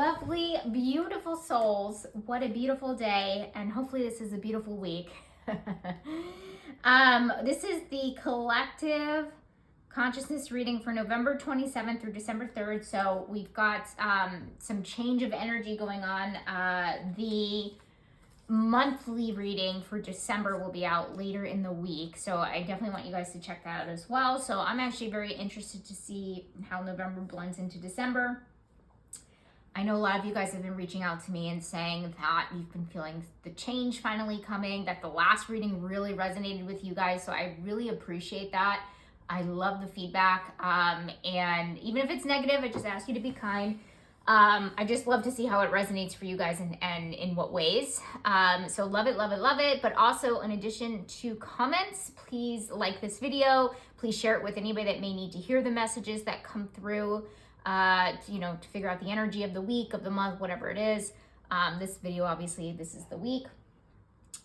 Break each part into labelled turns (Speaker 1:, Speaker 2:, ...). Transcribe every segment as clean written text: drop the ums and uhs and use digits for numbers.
Speaker 1: lovely, beautiful souls. What a beautiful day, and hopefully this is a beautiful week. This is the collective consciousness reading for November 27th through December 3rd. So we've got some change of energy going on. The monthly reading for December will be out later in the week, so I definitely want you guys to check that out as well. So I'm actually very interested to see how November blends into December. I know a lot of you guys have been reaching out to me and saying that you've been feeling the change finally coming, that the last reading really resonated with you guys, so I really appreciate that. I love the feedback, and even if it's negative, I just ask you to be kind. I just love to see how it resonates for you guys and in what ways. So love it, love it, love it. But also, in addition to comments, please like this video. Please share it with anybody that may need to hear the messages that come through, to figure out the energy of the week, of the month, whatever it is. This video, obviously, this is the week,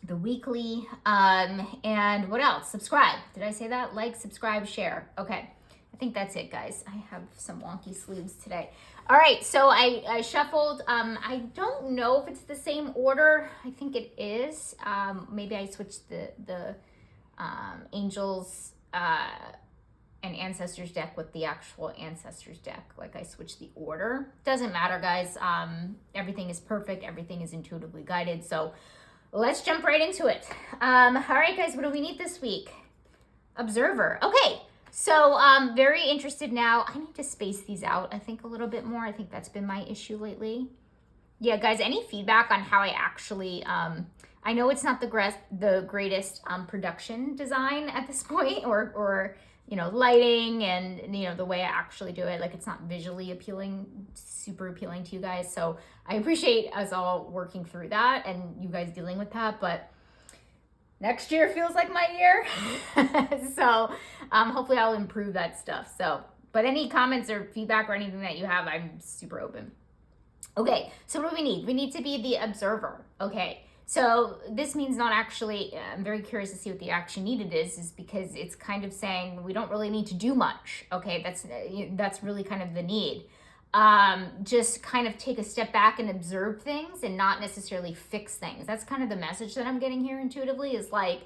Speaker 1: the weekly. And what else? Subscribe. Did I say that? Like, subscribe, share. Okay. I think that's it, guys. I have some wonky sleeves today. All right, so I shuffled. I don't know if it's the same order. I think it is. Maybe I switched the Angels and Ancestors deck with the actual Ancestors deck. Like, I switched the order. Doesn't matter, guys. Everything is perfect. Everything is intuitively guided. So let's jump right into it. All right, guys, what do we need this week? Observer. Okay. So very interested now. I need to space these out, I think, a little bit more. I think that's been my issue lately. Yeah, guys, any feedback on how I actually, I know it's not the greatest production design at this point, or lighting and, the way I actually do it. Like, it's not visually appealing, super appealing to you guys. So I appreciate us all working through that and you guys dealing with that. But next year feels like my year. So hopefully I'll improve that stuff. So, but any comments or feedback or anything that you have, I'm super open. Okay, so what do we need? We need to be the observer. Okay, so this means not actually, I'm very curious to see what the action needed is because it's kind of saying we don't really need to do much. Okay, that's really kind of the need. Just kind of take a step back and observe things and not necessarily fix things. That's kind of the message that I'm getting here intuitively, is like,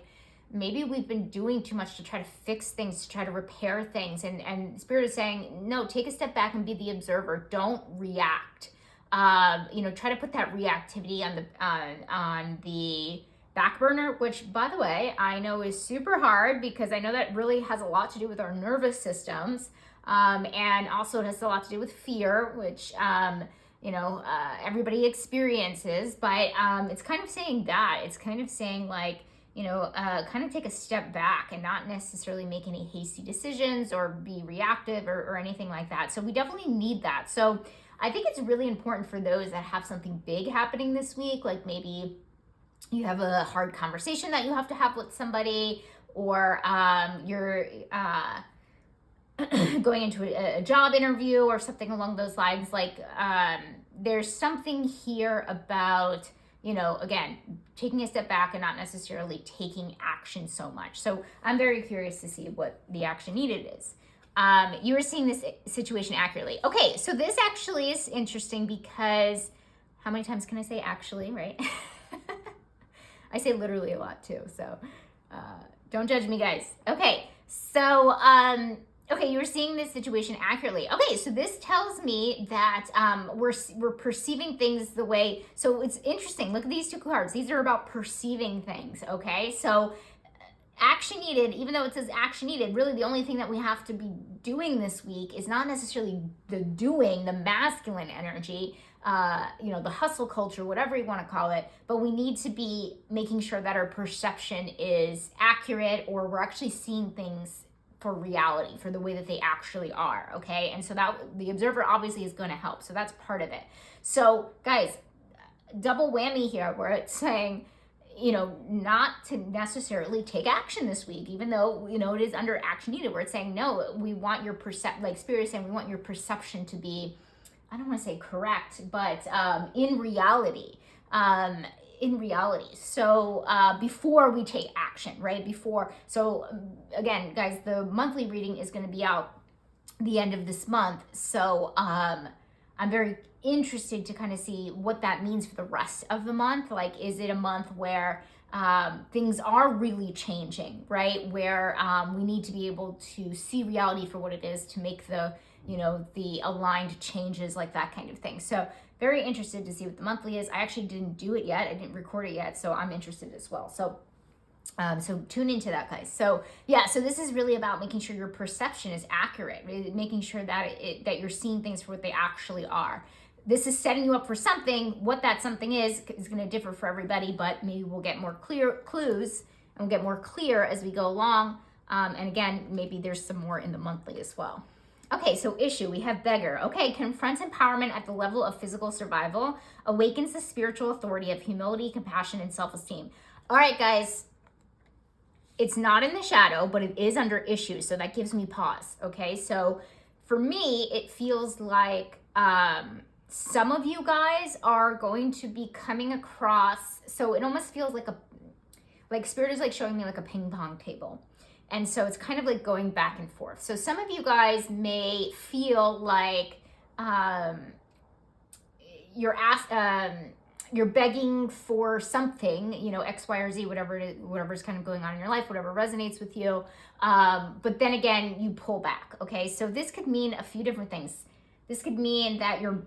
Speaker 1: maybe we've been doing too much to try to fix things, to try to repair things. And Spirit is saying, no, take a step back and be the observer. Don't react. Try to put that reactivity on the back burner, which, by the way, I know is super hard because I know that really has a lot to do with our nervous systems. And also it has a lot to do with fear, which, everybody experiences, but it's kind of saying that. It's kind of saying, like, kind of take a step back and not necessarily make any hasty decisions or be reactive or anything like that. So we definitely need that. So I think it's really important for those that have something big happening this week, like maybe you have a hard conversation that you have to have with somebody, or you're going into a job interview or something along those lines. Like, there's something here about, again, taking a step back and not necessarily taking action so much. So I'm very curious to see what the action needed is. You were seeing this situation accurately. Okay, so this actually is interesting because how many times can I say actually, right? I say literally a lot too, so don't judge me, guys. Okay, so okay, you were seeing this situation accurately. Okay, so this tells me that we're perceiving things the way, so it's interesting. Look at these two cards. These are about perceiving things, okay? So action needed, even though it says action needed, really the only thing that we have to be doing this week is not necessarily the masculine energy, the hustle culture, whatever you want to call it, but we need to be making sure that our perception is accurate, or we're actually seeing things for reality, for the way that they actually are, okay? And so that the observer obviously is going to help. So that's part of it. So guys, double whammy here, where it's saying, not to necessarily take action this week, even though, it is under action needed, where it's saying, no, we want your Spirit is saying, we want your perception to be, I don't want to say correct, but in reality. So before we take action, right? Again, guys, the monthly reading is going to be out the end of this month. So I'm very interested to kind of see what that means for the rest of the month. Like, is it a month where things are really changing, right? Where we need to be able to see reality for what it is to make the, the aligned changes, like that kind of thing. So very interested to see what the monthly is. I actually didn't do it yet. I didn't record it yet. So I'm interested as well. So tune into that, guys. So so this is really about making sure your perception is accurate, really making sure that that you're seeing things for what they actually are. This is setting you up for something. What that something is going to differ for everybody, but maybe we'll get more clear clues and we'll get more clear as we go along. And again, maybe there's some more in the monthly as well. Okay, so issue, we have beggar. Okay, confronts empowerment at the level of physical survival, awakens the spiritual authority of humility, compassion, and self-esteem. All right, guys, it's not in the shadow, but it is under issue, so that gives me pause, okay? So for me, it feels like some of you guys are going to be coming across, so it almost feels like Spirit is like showing me like a ping pong table. And so it's kind of like going back and forth. So some of you guys may feel like you're begging for something, X, Y, or Z, whatever's kind of going on in your life, whatever resonates with you. But then again, you pull back. Okay. So this could mean a few different things. This could mean that you're,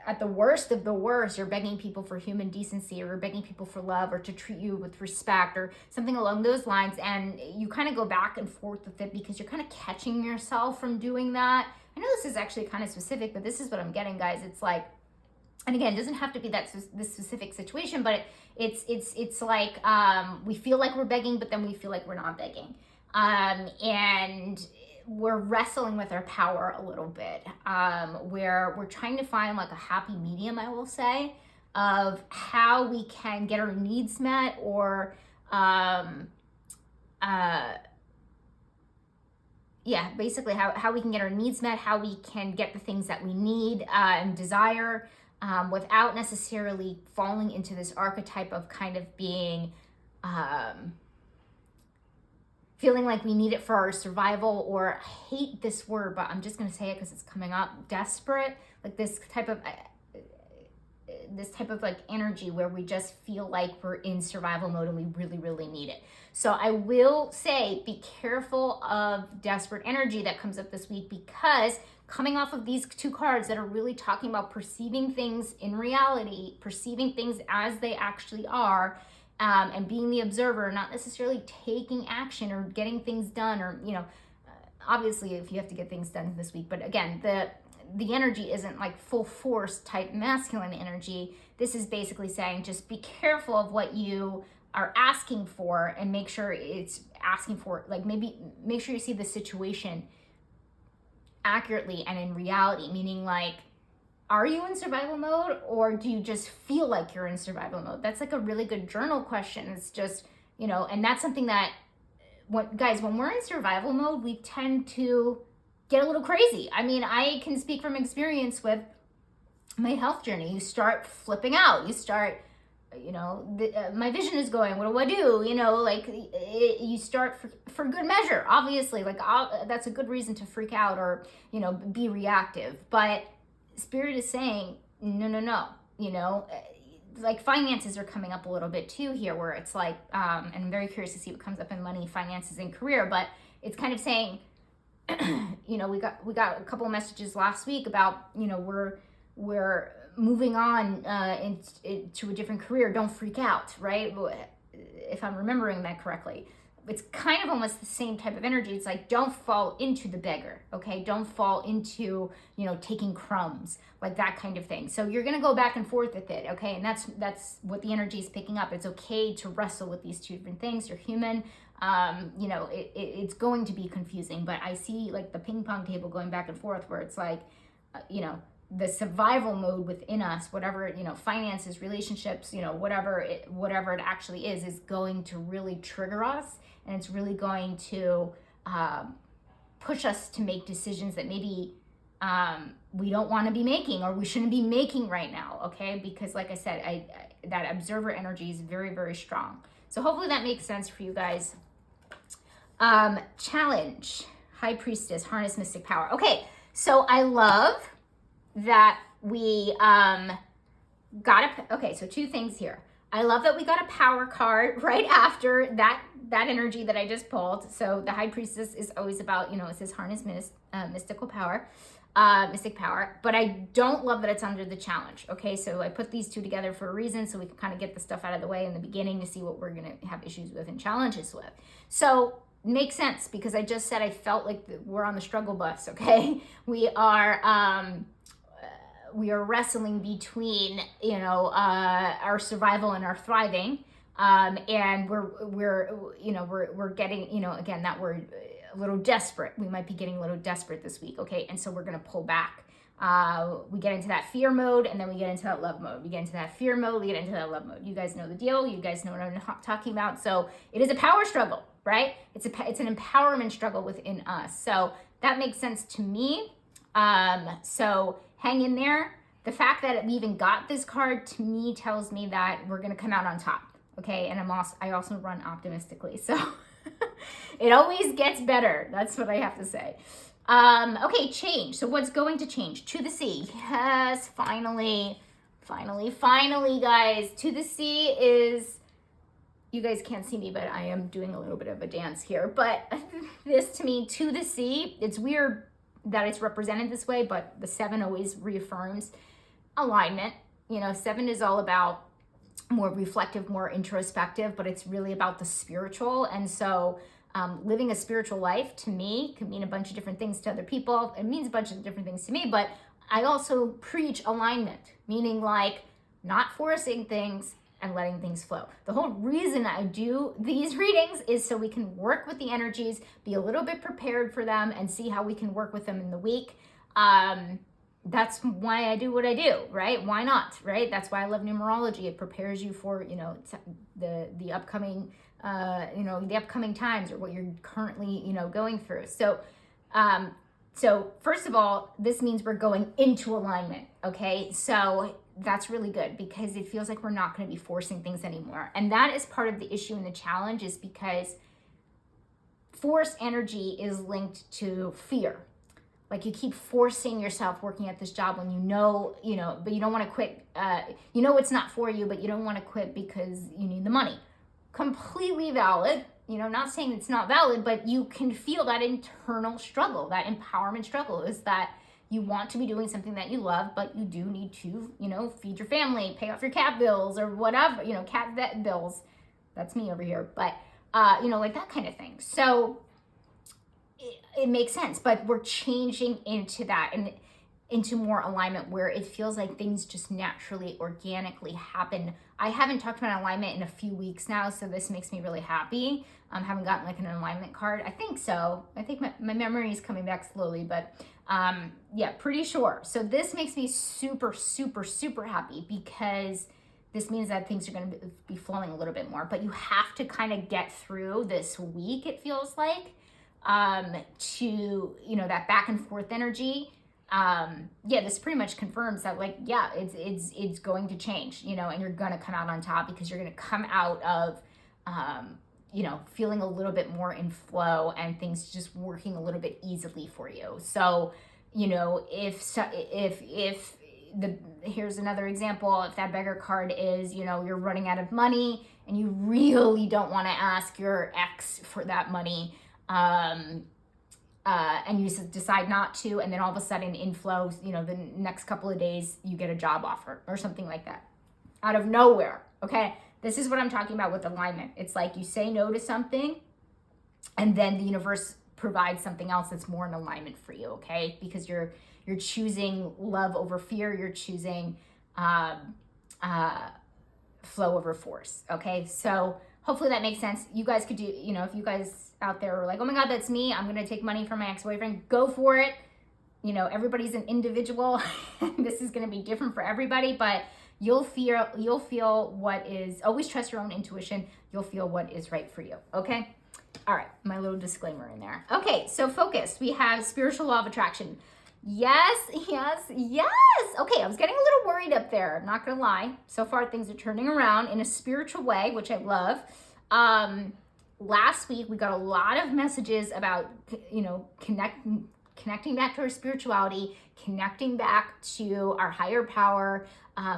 Speaker 1: at the worst of the worst, you're begging people for human decency, or you're begging people for love, or to treat you with respect, or something along those lines. And you kind of go back and forth with it because you're kind of catching yourself from doing that. I know this is actually kind of specific, but this is what I'm getting, guys. It's like, and again, it doesn't have to be this specific situation, but it's like we feel like we're begging, but then we feel like we're not begging. And we're wrestling with our power a little bit, where we're trying to find like a happy medium, I will say, of how we can get our needs met, or basically how we can get our needs met, how we can get the things that we need and desire, without necessarily falling into this archetype of kind of being feeling like we need it for our survival, or I hate this word, but I'm just going to say it because it's coming up, desperate, like this type of like energy where we just feel like we're in survival mode and we really, really need it. So I will say, be careful of desperate energy that comes up this week, because coming off of these two cards that are really talking about perceiving things in reality, perceiving things as they actually are, and being the observer, not necessarily taking action or getting things done, or, obviously if you have to get things done this week, but again, the energy isn't like full force type masculine energy. This is basically saying, just be careful of what you are asking for, and make sure it's asking for, like, maybe make sure you see the situation accurately and in reality, meaning like, are you in survival mode, or do you just feel like you're in survival mode? That's like a really good journal question. It's just, and that's something that, when we're in survival mode, we tend to get a little crazy. I mean, I can speak from experience with my health journey. You start flipping out. You start, my vision is going, what do I do? You start for good measure, obviously, like that's a good reason to freak out or, be reactive. But Spirit is saying, no, like finances are coming up a little bit too here, where it's like, and I'm very curious to see what comes up in money, finances, and career, but it's kind of saying, we got a couple of messages last week about, we're moving on into a different career. Don't freak out, right? If I'm remembering that correctly. It's kind of almost the same type of energy. It's like, don't fall into the beggar, okay? Don't fall into, taking crumbs, like that kind of thing. So you're going to go back and forth with it, okay? And that's what the energy is picking up. It's okay to wrestle with these two different things. You're human. It's going to be confusing, but I see like the ping pong table going back and forth, where it's like, the survival mode within us, whatever, finances, relationships, whatever it actually is going to really trigger us. And it's really going to push us to make decisions that maybe we don't want to be making, or we shouldn't be making right now, okay? Because like I said, that observer energy is very, very strong. So hopefully that makes sense for you guys. Challenge, High Priestess, harness mystic power. Okay, so I love that we okay, so two things here. I love that we got a power card right after that energy that I just pulled. So the High Priestess is always about, it says harness mystical power, mystic power, but I don't love that it's under the challenge. Okay, so I put these two together for a reason, so we can kind of get the stuff out of the way in the beginning to see what we're going to have issues with and challenges with. So makes sense, because I just said I felt like we're on the struggle bus. Okay, we are wrestling between, our survival and our thriving. And we're getting, again, that word, a little desperate. We might be getting a little desperate this week. Okay. And so we're going to pull back. We get into that fear mode, and then we get into that love mode. We get into that fear mode, we get into that love mode. You guys know the deal. You guys know what I'm talking about. So it is a power struggle, right? It's an empowerment struggle within us. So that makes sense to me. So hang in there. The fact that we even got this card, to me, tells me that we're going to come out on top. Okay. And I also run optimistically. So it always gets better. That's what I have to say. Okay. Change. So what's going to change? To the sea. Yes. Finally, guys. To the sea is, you guys can't see me, but I am doing a little bit of a dance here. But this, to me, to the sea, it's weird that it's represented this way, but the 7 always reaffirms alignment. 7 is all about more reflective, more introspective, but it's really about the spiritual. And so living a spiritual life, to me, can mean a bunch of different things to other people. It means a bunch of different things to me, but I also preach alignment, meaning like not forcing things and letting things flow. The whole reason I do these readings is so we can work with the energies, be a little bit prepared for them, and see how we can work with them in the week. That's why I do what I do, right? Why not, right? That's why I love numerology. It prepares you for, the upcoming, the upcoming times, or what you're currently, going through. So first of all, this means we're going into alignment, okay? So that's really good, because it feels like we're not going to be forcing things anymore. And that is part of the issue and the challenge, is because force energy is linked to fear. Like, you keep forcing yourself working at this job when but you don't want to quit. It's not for you, but you don't want to quit because you need the money. Completely valid. Not saying it's not valid, but you can feel that internal struggle, that empowerment struggle, is that you want to be doing something that you love, but you do need to, feed your family, pay off your cat bills or whatever, cat vet bills. That's me over here. But, like that kind of thing. So it makes sense, but we're changing into that and into more alignment, where it feels like things just naturally, organically happen. I haven't talked about alignment in a few weeks now, so this makes me really happy. I haven't gotten like an alignment card. I think so. I think my memory is coming back slowly, but yeah, pretty sure. So this makes me super, super, super happy, because this means that things are going to be flowing a little bit more. But you have to kind of get through this week, it feels like, to, that back and forth energy. This pretty much confirms that, like, yeah, it's going to change, and you're going to come out on top, because you're going to come out of, feeling a little bit more in flow, and things just working a little bit easily for you. So, here's another example. If that beggar card is, you're running out of money and you really don't want to ask your ex for that money, and you decide not to, and then all of a sudden inflow, the next couple of days you get a job offer or something like that out of nowhere. Okay, this is what I'm talking about with alignment. It's like you say no to something, and then the universe provides something else that's more in alignment for you. Okay, because you're choosing love over fear. You're choosing flow over force. Okay, so hopefully that makes sense. You guys could do, if you guys out there are like, oh my God, that's me, I'm going to take money from my ex-boyfriend, go for it. Everybody's an individual. This is going to be different for everybody, but you'll feel what is, always trust your own intuition. You'll feel what is right for you. Okay. All right. My little disclaimer in there. Okay. So focus. We have spiritual law of attraction. Yes. Okay. I was getting a little worried up there. I'm not going to lie. So far, things are turning around in a spiritual way, which I love. Last week, we got a lot of messages about, connecting back to our spirituality, connecting back to our higher power,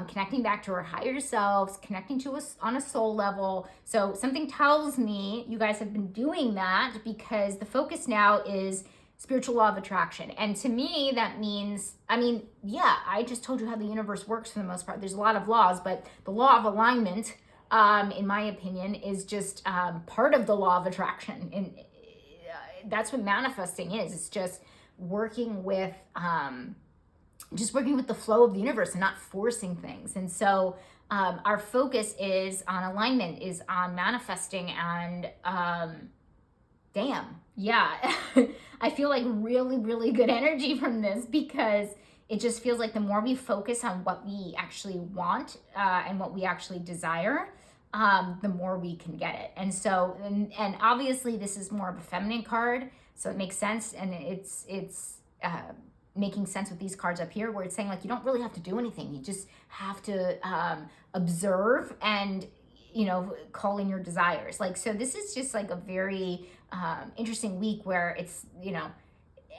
Speaker 1: connecting back to our higher selves, connecting to us on a soul level. So something tells me you guys have been doing that, because the focus now is spiritual law of attraction. And to me, that means, I mean, yeah, I just told you how the universe works for the most part. There's a lot of laws, but the law of alignment, in my opinion, is just part of the law of attraction. And that's what manifesting is. It's just working with the flow of the universe and not forcing things. And so our focus is on alignment, is on manifesting, and damn, yeah, I feel like really, really good energy from this, because it just feels like the more we focus on what we actually want and what we actually desire, the more we can get it. And so, and obviously this is more of a feminine card, so it makes sense. And it's making sense with these cards up here, where it's saying like, you don't really have to do anything. You just have to observe and, you know, call in your desires. Like, so this is just like a very interesting week, where it's, you know,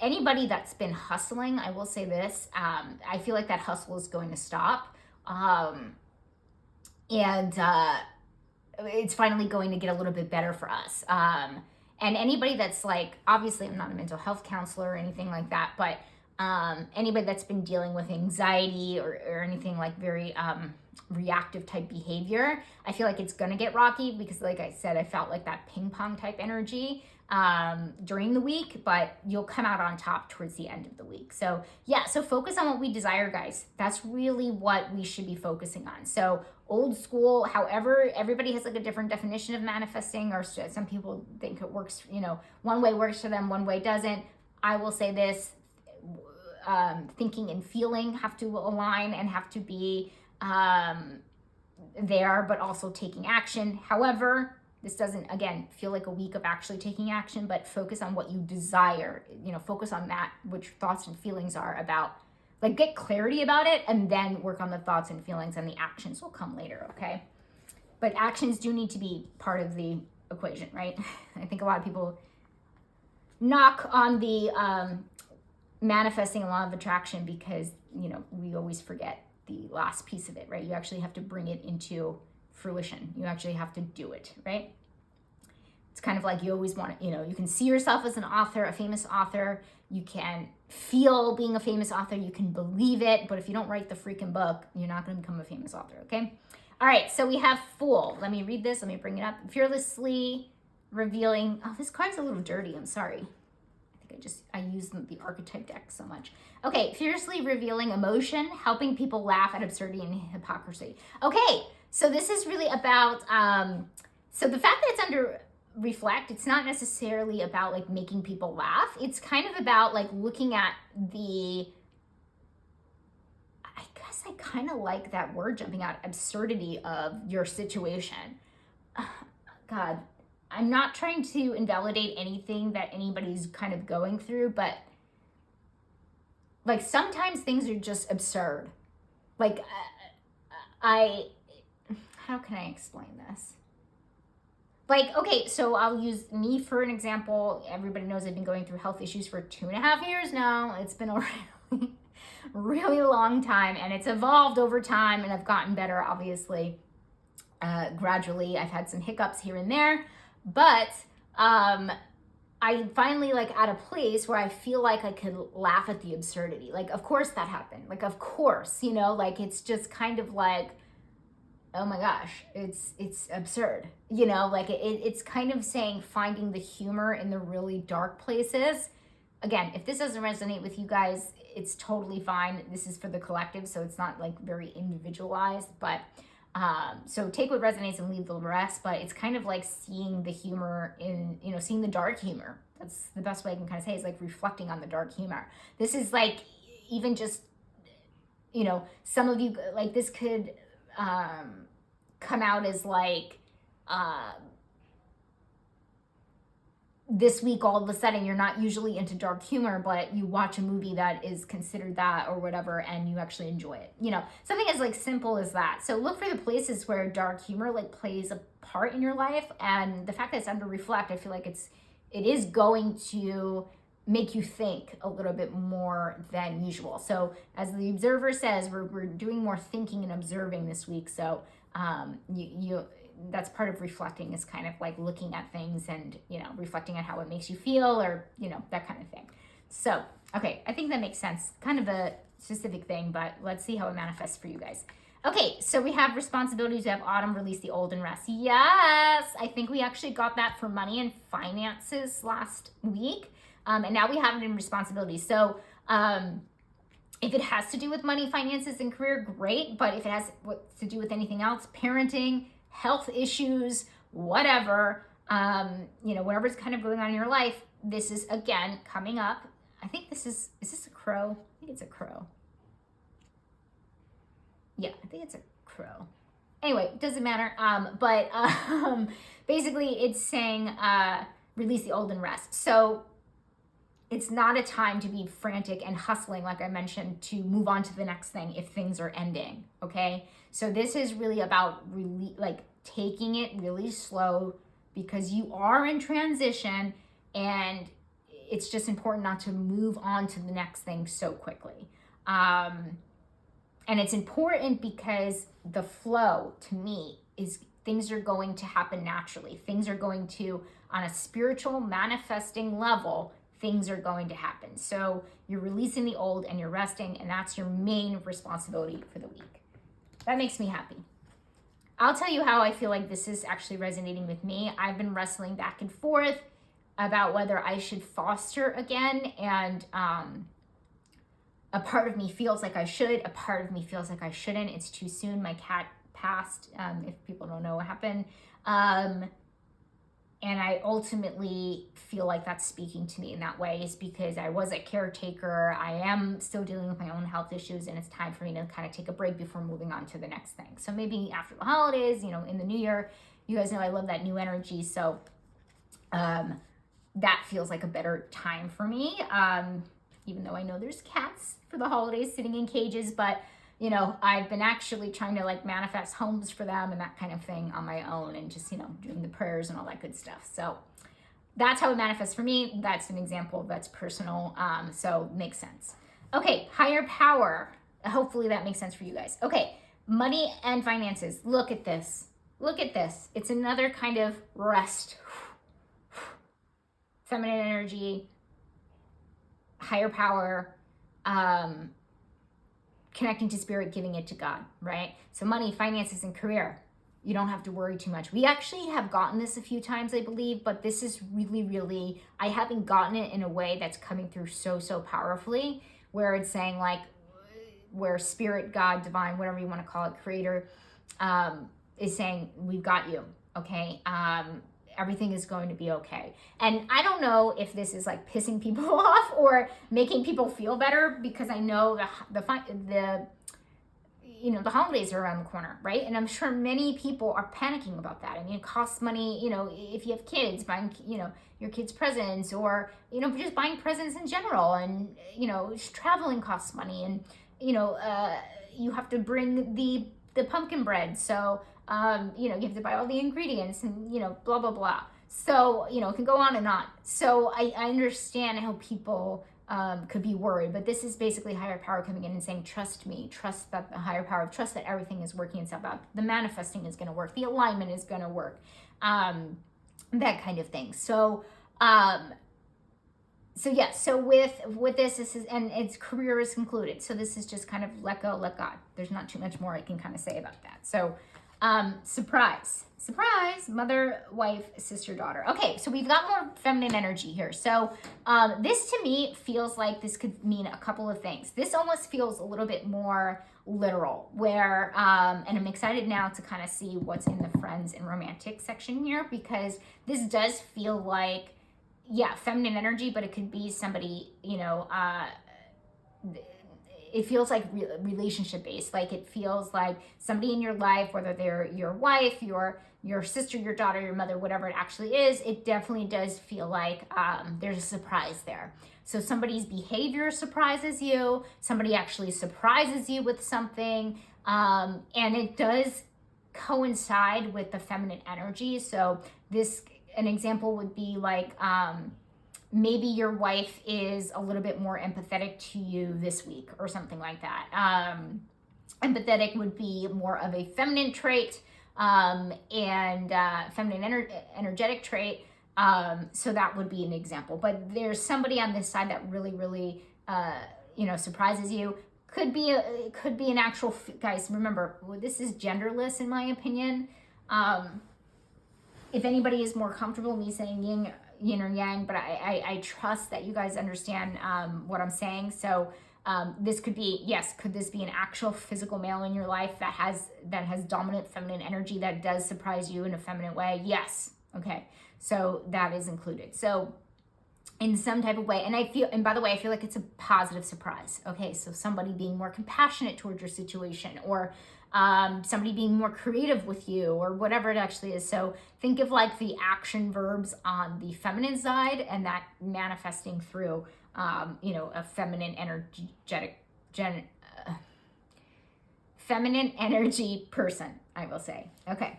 Speaker 1: anybody that's been hustling, I will say this, I feel like that hustle is going to stop. And it's finally going to get a little bit better for us. And anybody that's like, obviously I'm not a mental health counselor or anything like that, but anybody that's been dealing with anxiety or anything like very reactive type behavior, I feel like it's gonna get rocky, because like I said, I felt like that ping pong type energy during the week, but you'll come out on top towards the end of the week. So yeah, so focus on what we desire, guys. That's really what we should be focusing on. So old school, however, everybody has like a different definition of manifesting, or some people think it works, you know, one way works for them, one way doesn't. I will say this, thinking and feeling have to align and have to be there, but also taking action. However, this doesn't, again, feel like a week of actually taking action, but focus on what you desire, you know, focus on that, which thoughts and feelings are about. Like, get clarity about it, and then work on the thoughts and feelings, and the actions will come later, okay? But actions do need to be part of the equation, right? I think a lot of people knock on the manifesting a law of attraction, because, you know, we always forget the last piece of it, right? You actually have to bring it into fruition. You actually have to do it, right? It's kind of like you always want to, you know, you can see yourself as an author, a famous author. You can feel being a famous author. You can believe it. But if you don't write the freaking book, you're not going to become a famous author, okay? All right, so we have Fool. Let me read this. Let me bring it up. Fearlessly revealing. Oh, this card's a little dirty. I'm sorry. I use the archetype deck so much. Okay, fiercely revealing emotion, helping people laugh at absurdity and hypocrisy. Okay, so this is really about, so the fact that it's under reflect, it's not necessarily about like making people laugh. It's kind of about like looking at the, I guess I kind of like that word jumping out, absurdity of your situation. God. I'm not trying to invalidate anything that anybody's kind of going through, but like sometimes things are just absurd. Like how can I explain this? Like, okay, so I'll use me for an example. Everybody knows I've been going through health issues for 2.5 years now. It's been a really long time, and it's evolved over time, and I've gotten better, obviously, gradually. I've had some hiccups here and there. But I finally like at a place where I feel like I could laugh at the absurdity. Like, of course that happened. Like, of course, you know, like it's just kind of like, oh my gosh, it's absurd. You know, like it's kind of saying finding the humor in the really dark places. Again, if this doesn't resonate with you guys, it's totally fine. This is for the collective, so it's not like very individualized, but so take what resonates and leave the rest. But it's kind of like seeing the humor in, you know, seeing the dark humor. That's the best way I can kind of say, is like reflecting on the dark humor. This is like, even just, you know, some of you, like this could come out as like, this week all of a sudden you're not usually into dark humor, but you watch a movie that is considered that or whatever, and you actually enjoy it. You know, something as like simple as that. So look for the places where dark humor like plays a part in your life, and the fact that it's under reflect, I feel like it is going to make you think a little bit more than usual. So as the observer says, we're doing more thinking and observing this week. So you that's part of reflecting, is kind of like looking at things and, reflecting on how it makes you feel, or, that kind of thing. So, okay, I think that makes sense. Kind of a specific thing, but let's see how it manifests for you guys. Okay, so we have responsibilities. We have autumn, release the old and rest. Yes, I think we actually got that for money and finances last week. And now we have it in responsibilities. So if it has to do with money, finances, and career, great. But if it has to do with anything else, parenting, health issues, whatever, whatever's kind of going on in your life, this is, again, coming up. I think is this a crow? I think it's a crow. Yeah, I think it's a crow. Anyway, doesn't matter. But basically it's saying release the old and rest. So it's not a time to be frantic and hustling, like I mentioned, to move on to the next thing if things are ending, okay? So this is really about taking it really slow, because you are in transition, and it's just important not to move on to the next thing so quickly. And it's important because the flow, to me, is things are going to happen naturally. Things are going to, on a spiritual manifesting level, things are going to happen. So you're releasing the old and you're resting, and that's your main responsibility for the week. That makes me happy. I'll tell you how I feel like this is actually resonating with me. I've been wrestling back and forth about whether I should foster again, and a part of me feels like I should, a part of me feels like I shouldn't. It's too soon. My cat passed, if people don't know what happened. And I ultimately feel like that's speaking to me in that way, is because I was a caretaker. I am still dealing with my own health issues, and it's time for me to kind of take a break before moving on to the next thing. So maybe after the holidays, in the new year, you guys know I love that new energy. So that feels like a better time for me. Even though I know there's cats for the holidays sitting in cages, but I've been actually trying to manifest homes for them and that kind of thing on my own, and just, doing the prayers and all that good stuff. So that's how it manifests for me. That's an example that's personal. So makes sense. Okay. Higher power. Hopefully that makes sense for you guys. Okay. Money and finances. Look at this. Look at this. It's another kind of rest. Feminine energy, higher power, connecting to spirit, giving it to God, right? So money, finances, and career. You don't have to worry too much. We actually have gotten this a few times, I believe, but this is really, really, I haven't gotten it in a way that's coming through so powerfully, where it's saying where spirit, God, divine, whatever you want to call it, creator, is saying, we've got you, okay? Everything is going to be okay. And I don't know if this is pissing people off or making people feel better, because I know the holidays are around the corner, right? And I'm sure many people are panicking about that. I mean, it costs money, if you have kids, buying, your kids presents, or, just buying presents in general. And, traveling costs money, and, you have to bring the pumpkin bread. So, you have to buy all the ingredients, and, blah, blah, blah. So, it can go on and on. So I understand how people could be worried, but this is basically higher power coming in and saying, trust me, trust that the higher power, trust that everything is working itself out. The manifesting is going to work. The alignment is going to work. That kind of thing. So, so with this is, and its career is concluded. So this is just kind of let go, let God. There's not too much more I can kind of say about that. So, surprise, mother, wife, sister, daughter. Okay, so we've got more feminine energy here. So this to me feels like this could mean a couple of things. This almost feels a little bit more literal, where, and I'm excited now to kind of see what's in the friends and romantic section here, because this does feel like, yeah, feminine energy, but it could be somebody, it feels like relationship based. Like it feels like somebody in your life, whether they're your wife, your sister, your daughter, your mother, whatever it actually is, it definitely does feel like there's a surprise there. So somebody's behavior surprises you, somebody actually surprises you with something, and it does coincide with the feminine energy. So an example would be like, maybe your wife is a little bit more empathetic to you this week or something like that. Empathetic would be more of a feminine trait, and feminine energetic trait. So that would be an example. But there's somebody on this side that really, really, surprises you. Could be an actual, guys, remember, this is genderless in my opinion. If anybody is more comfortable me saying yin or yang, but I trust that you guys understand what I'm saying. So this could be, yes, could this be an actual physical male in your life that has dominant feminine energy that does surprise you in a feminine way? Yes. Okay. So that is included. So in some type of way, and by the way, I feel like it's a positive surprise. Okay. So somebody being more compassionate towards your situation, or somebody being more creative with you, or whatever it actually is. So think of like the action verbs on the feminine side, and that manifesting through a feminine feminine energy person, I will say. Okay.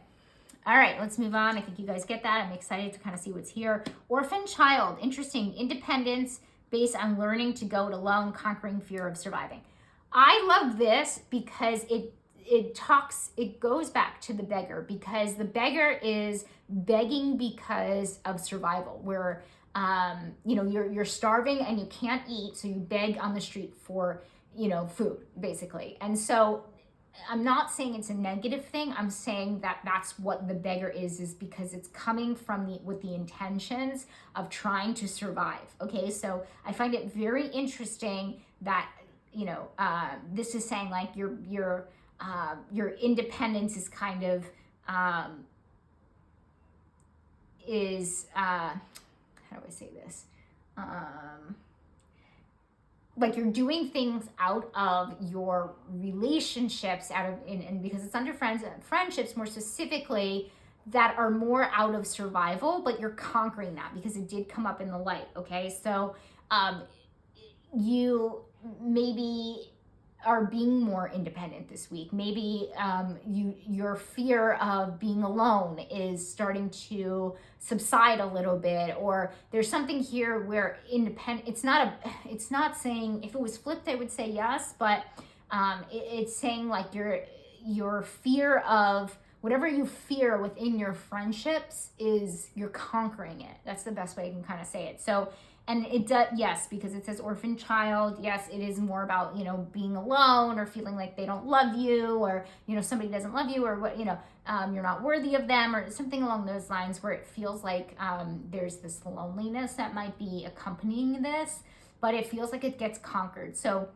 Speaker 1: All right, let's move on. I think you guys get that. I'm excited to kind of see what's here. Orphan child, interesting. Independence based on learning to go it alone, conquering fear of surviving. I love this because it goes back to the beggar, because the beggar is begging because of survival, where you're starving and you can't eat, so you beg on the street for food, basically. And so I'm not saying it's a negative thing. I'm saying that that's what the beggar is because it's coming from with the intentions of trying to survive. Okay, so I find it very interesting that this is saying like your independence is kind of how do I say this? Like you're doing things out of your relationships, and because it's under friendships more specifically, that are more out of survival, but you're conquering that because it did come up in the light. Okay, so you maybe are being more independent this week. Maybe your fear of being alone is starting to subside a little bit, or there's something here where independent. It's not saying, if it was flipped, I would say yes, but it's saying like your fear of whatever you fear within your friendships you're conquering it. That's the best way I can kind of say it. So. And it does, yes, because it says orphan child. Yes, it is more about, being alone, or feeling like they don't love you, or, somebody doesn't love you, or what, you're not worthy of them, or something along those lines, where it feels like there's this loneliness that might be accompanying this, but it feels like it gets conquered. So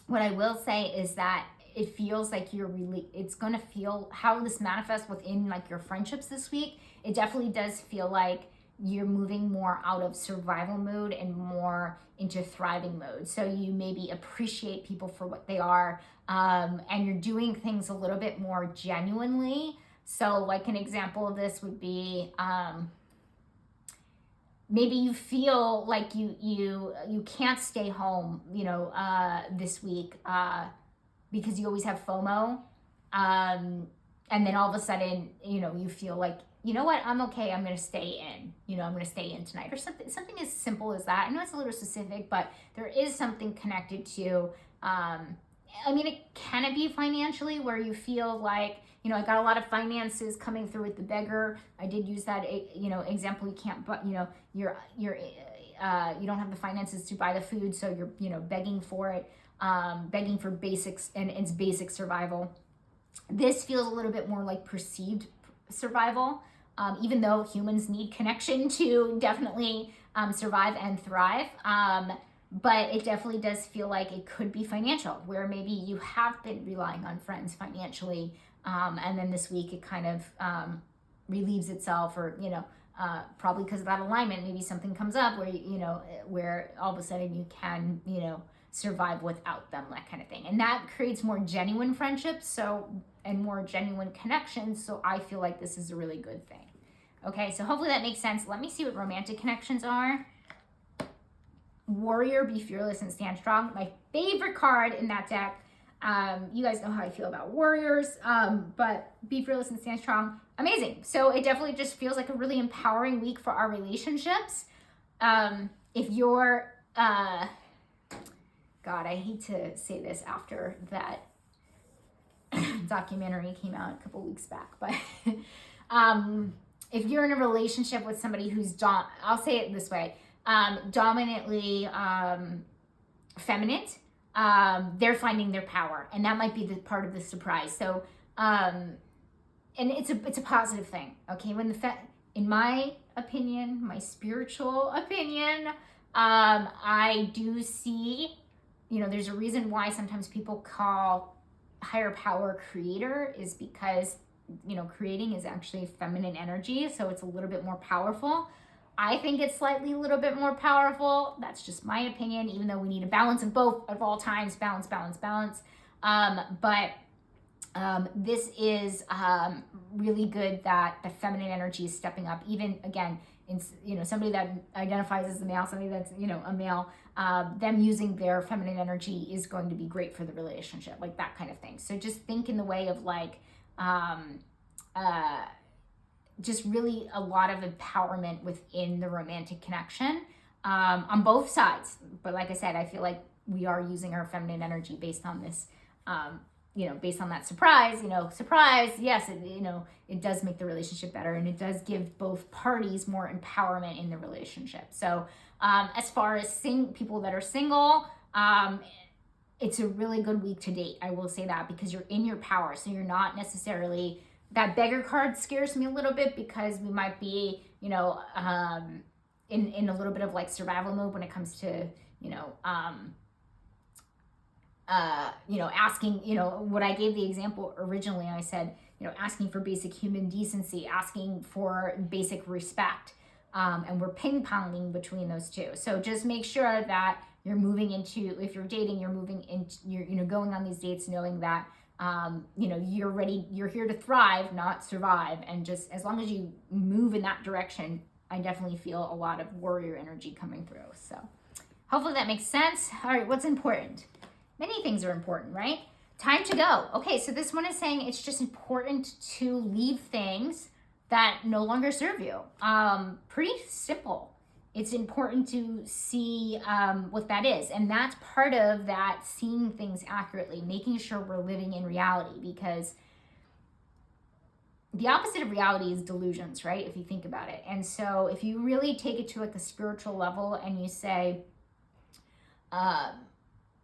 Speaker 1: what I will say is that it feels like it's going to feel how this manifests within like your friendships this week. It definitely does feel like you're moving more out of survival mode and more into thriving mode. So you maybe appreciate people for what they are, and you're doing things a little bit more genuinely. So like an example of this would be, maybe you feel like you can't stay home, this week, because you always have FOMO. And then all of a sudden, you feel like, you know what, I'm okay, I'm going to stay in, I'm going to stay in tonight, or something as simple as that. I know it's a little specific, but there is something connected to, it can be financially, where you feel like, I got a lot of finances coming through with the beggar. I did use that, example. You can't, but, you don't have the finances to buy the food, so you're, begging for it, begging for basics, and it's basic survival. This feels a little bit more like perceived survival, even though humans need connection to definitely survive and thrive. But it definitely does feel like it could be financial, where maybe you have been relying on friends financially, and then this week it kind of relieves itself, or probably because of that alignment, maybe something comes up where where all of a sudden you can survive without them, that kind of thing, and that creates more genuine friendships, and more genuine connections. So I feel like this is a really good thing. Okay, so hopefully that makes sense. Let me see what romantic connections are. Warrior, be fearless and stand strong. My favorite card in that deck. You guys know how I feel about warriors, but be fearless and stand strong. Amazing. So it definitely just feels like a really empowering week for our relationships. if you're, God, I hate to say this after that documentary came out a couple weeks back, but if you're in a relationship with somebody who's, I'll say it this way, dominantly feminine, they're finding their power, and that might be the part of the surprise. So, and it's a positive thing, okay? In my opinion, my spiritual opinion, I do see, there's a reason why sometimes people call higher power creator, is because, creating is actually feminine energy, so it's a little bit more powerful. I think it's slightly a little bit more powerful. That's just my opinion, even though we need a balance of both at all times, balance. But this is really good that the feminine energy is stepping up, even again, in somebody that identifies as a male, somebody that's, a male, them using their feminine energy is going to be great for the relationship, like that kind of thing. So just think in the way of like, just really a lot of empowerment within the romantic connection, on both sides. But like I said, I feel like we are using our feminine energy based on this, based on that surprise, yes, it does make the relationship better, and it does give both parties more empowerment in the relationship. So as far as people that are single, it's a really good week to date. I will say that, because you're in your power. So you're not necessarily, that beggar card scares me a little bit, because we might be, in a little bit of like survival mode when it comes to, asking, what I gave the example originally, I said, asking for basic human decency, asking for basic respect. And we're ping-ponging between those two. So just make sure that you're moving into, if you're dating, you're moving into, you're going on these dates knowing that, you're ready, you're here to thrive, not survive. And just as long as you move in that direction, I definitely feel a lot of warrior energy coming through. So hopefully that makes sense. All right, what's important? Many things are important, right? Time to go. Okay, so this one is saying it's just important to leave things that no longer serve you. Pretty simple. It's important to see what that is. And that's part of that, seeing things accurately, making sure we're living in reality, because the opposite of reality is delusions, right? If you think about it. And so if you really take it to like a spiritual level and you say,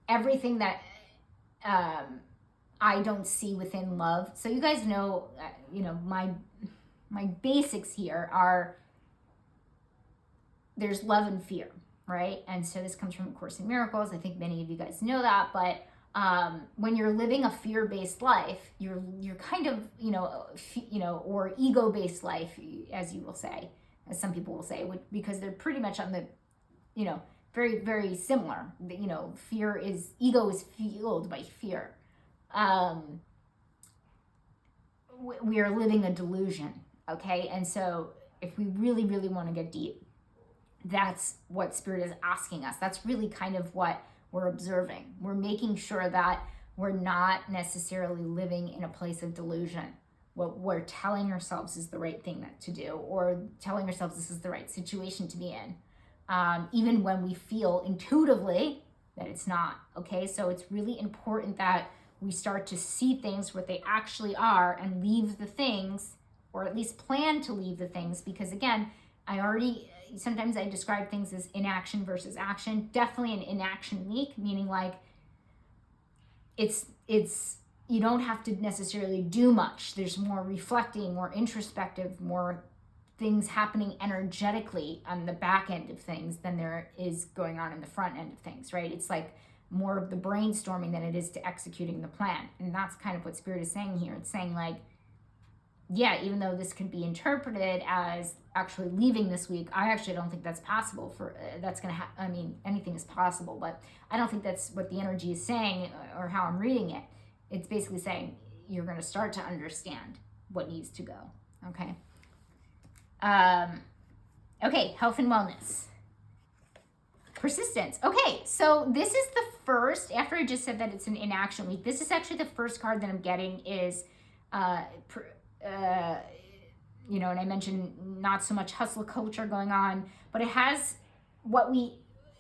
Speaker 1: everything that I don't see within love. So you guys know, my basics here are, there's love and fear, right? And so this comes from A Course in Miracles. I think many of you guys know that, but when you're living a fear-based life, you're kind of, or ego-based life, as you will say, as some people will say, because they're pretty much on the, very, very similar. Ego is fueled by fear. We are living a delusion, okay? And so if we really, really want to get deep, that's what Spirit is asking us. That's really kind of what we're observing. We're making sure that we're not necessarily living in a place of delusion. What we're telling ourselves is the right thing to do, or telling ourselves this is the right situation to be in. Even when we feel intuitively that it's not, okay? So it's really important that we start to see things what they actually are and leave the things, or at least plan to leave the things, because again, sometimes I describe things as inaction versus action. Definitely an inaction week, meaning like it's you don't have to necessarily do much. There's more reflecting, more introspective, more things happening energetically on the back end of things than there is going on in the front end of things, right? It's like more of the brainstorming than it is to executing the plan. And that's kind of what Spirit is saying here. It's saying like, yeah, even though this could be interpreted as actually leaving this week, I actually don't think that's possible anything is possible, but I don't think that's what the energy is saying or how I'm reading it. It's basically saying you're going to start to understand what needs to go, okay? Okay, health and wellness. Persistence. Okay, so this is the first, after I just said that it's an inaction week, this is actually the first card that I'm getting is, and I mentioned not so much hustle culture going on, but it has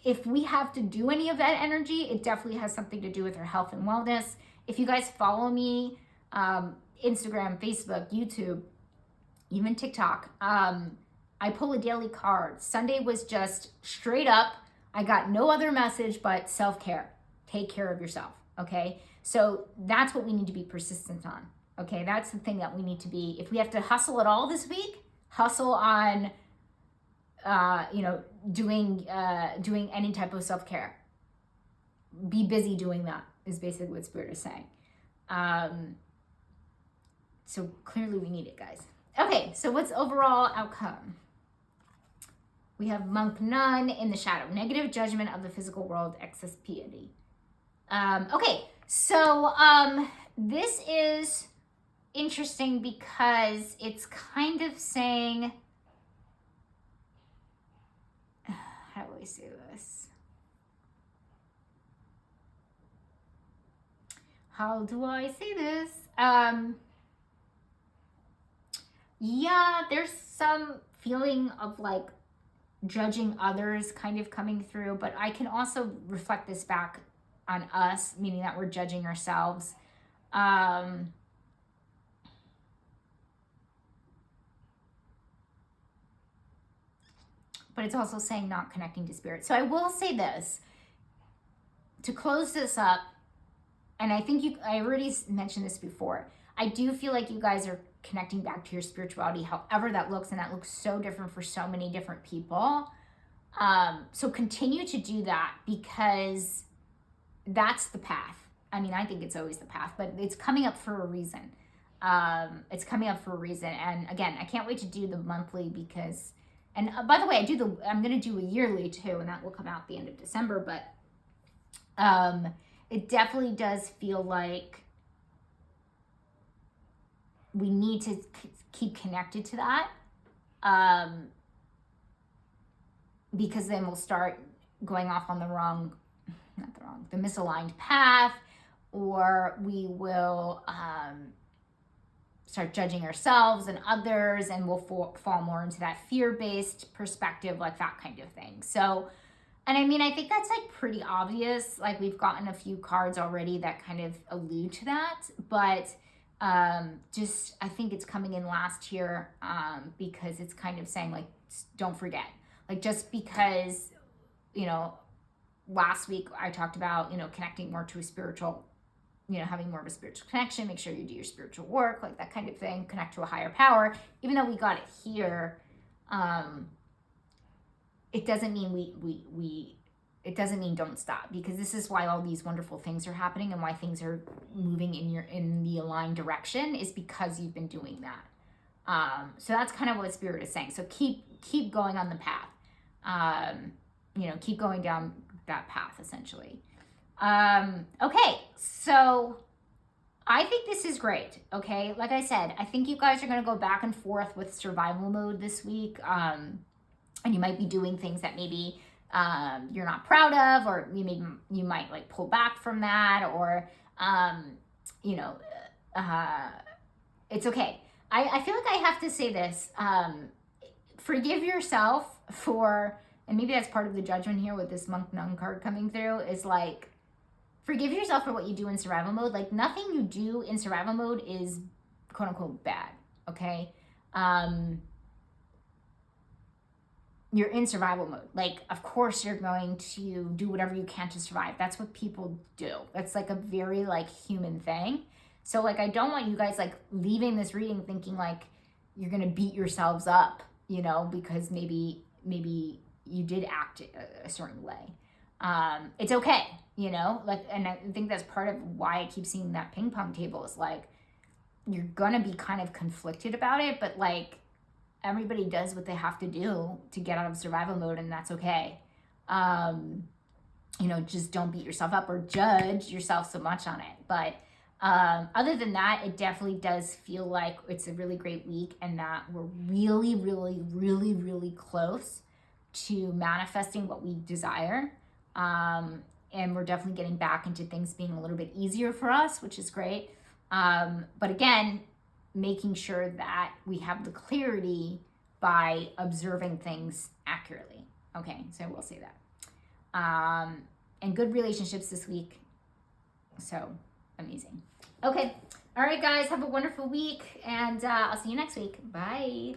Speaker 1: if we have to do any of that energy, it definitely has something to do with our health and wellness. If you guys follow me, Instagram, Facebook, YouTube, even TikTok, I pull a daily card. Sunday was just straight up, I got no other message but self-care. Take care of yourself, okay? So that's what we need to be persistent on, okay? That's the thing that we need to be. If we have to hustle at all this week, hustle on, doing any type of self-care. Be busy doing that is basically what Spirit is saying. So clearly we need it, guys. Okay, so what's overall outcome? We have monk nun in the shadow, negative judgment of the physical world, excess piety. Okay, so this is interesting because it's kind of saying, how do I say this? How do I say this? Yeah, there's some feeling of like judging others kind of coming through, but I can also reflect this back on us, meaning that we're judging ourselves. But it's also saying not connecting to spirit. So I will say this, to close this up, and I think I already mentioned this before, I do feel like you guys are connecting back to your spirituality, however that looks, and that looks so different for so many different people. So continue to do that, because that's the path. I mean, I think it's always the path, but it's coming up for a reason. It's coming up for a reason. And again, I can't wait to do the monthly because, and by the way, I'm going to do a yearly too, and that will come out at the end of December, but it definitely does feel like we need to keep connected to that, because then we'll start going off on the misaligned path, or we will start judging ourselves and others, and we'll fall more into that fear-based perspective, like that kind of thing. So, and I mean, I think that's like pretty obvious. Like, we've gotten a few cards already that kind of allude to that, but just, I think it's coming in last here, because it's kind of saying, like, don't forget, like, just because, last week I talked about, connecting more to a spiritual, having more of a spiritual connection, make sure you do your spiritual work, like that kind of thing, connect to a higher power. Even though we got it here, it doesn't mean it doesn't mean don't stop, because this is why all these wonderful things are happening and why things are moving in the aligned direction, is because you've been doing that. So that's kind of what Spirit is saying. So keep going on the path. Keep going down that path, essentially. Okay, so I think this is great. Okay, like I said, I think you guys are going to go back and forth with survival mode this week, and you might be doing things that maybe you're not proud of, or you might like pull back from that, or it's okay. I feel like I have to say this. Forgive yourself for, and maybe that's part of the judgment here with this monk nun card coming through, is like, forgive yourself for what you do in survival mode. Like, nothing you do in survival mode is quote unquote bad, okay? You're in survival mode. Like, of course you're going to do whatever you can to survive. That's what people do. That's like a very like human thing. So like, I don't want you guys like leaving this reading thinking like you're going to beat yourselves up, because maybe you did act a certain way. It's okay, like, and I think that's part of why I keep seeing that ping pong table, is like, you're going to be kind of conflicted about it, but like, everybody does what they have to do to get out of survival mode, and that's okay. Just don't beat yourself up or judge yourself so much on it. But other than that, it definitely does feel like it's a really great week, and that we're really, really, really, really close to manifesting what we desire. And we're definitely getting back into things being a little bit easier for us, which is great. But again, making sure that we have the clarity by observing things accurately. Okay, so I will say that. And good relationships this week. So amazing. Okay. All right, guys, have a wonderful week, and I'll see you next week. Bye.